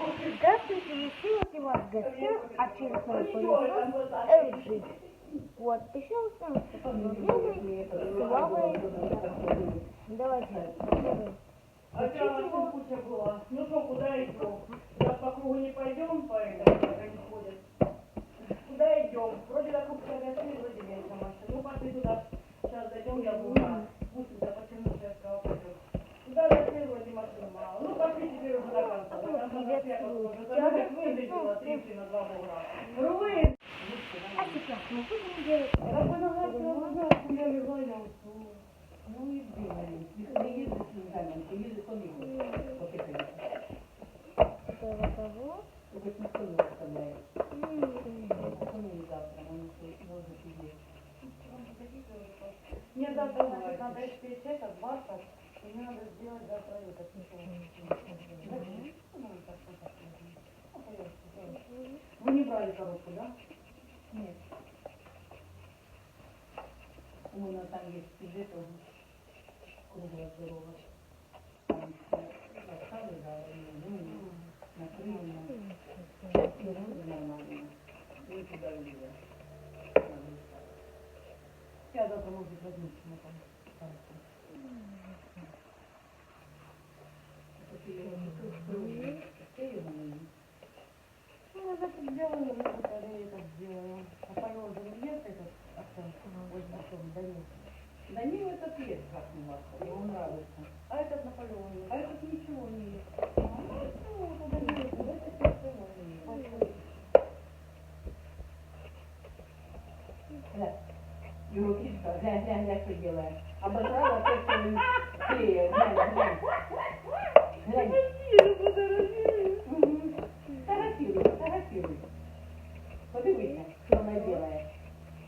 Здравствуйте, мы сегодня у вас в гостях очередной пылесос LG. Вот, пожалуйста, новый, слабый. Давайте, попробуем. Куча была. Ну что, куда идем? Сейчас по кругу не пойдем, по этому, как они ходят. Куда идем? Вроде как у тебя гостей, вроде меньше машин. Ну пошли туда. Сейчас дойдем, я буду. Пусть туда по Чернышевского пойдем. Туда гостей вроде машин мало. Ну пошли теперь уже до конца. До конца до света тоже. Там как выглядело 3 на 2 бугра. Рулы! А сейчас мы будем делать... Как бы нога назад, я легла, я уснула. Ну и блин, не ездит с экзаменом, ездит по миру. Этого того. Только никто не оставляет. Это мы завтра, мы можно сидеть. Мне завтра, значит, надо испечь это, бартер, и мне надо сделать завтра это. Вы не брали коробку, да? Нет. У меня там есть сидит, он круглая здорова. Там оставили, да, накрыли, нормально. И туда влезли. Я завтра, может быть, возьму на там. Ну, я так сделаю, я это сделаю. А понял, уже нет этот оценку. Ой, потом, Данил. Данил этот ест как-нибудь, ему нравится. А этот Наполеон. А этот ничего не ест. Его кишка, глянь, что делает. Обожрала перцовую фею, глянь. Фотографируй. Подивися, що вона делает.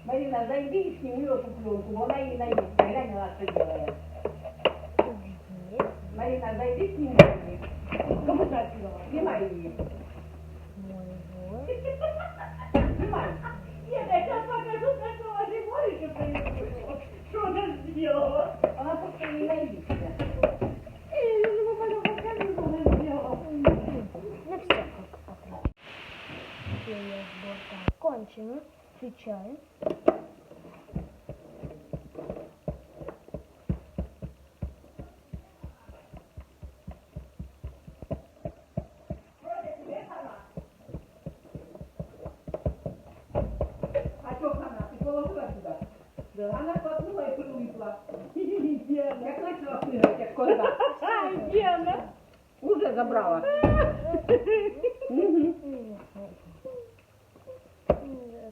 Марина, зайди и сними эту пленку, вона її наїсть. Глянь, вона що делает. Марина, зайди, сними її. Снимай її. Снимай. Нет, я сейчас покажу, как она Жигулище принесла. Что она сделала? Она просто не наїсть. Я не могу показать, что она сделала. Ну все, как потом. Серия сборка кончена. Включаем. А что она? Ты положила сюда? Да. Она хватнула и прилипла. Гена. Как начала прыгать, как коза. Гена. Уже забрала.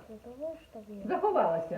Для того, чтобы... Заховалася.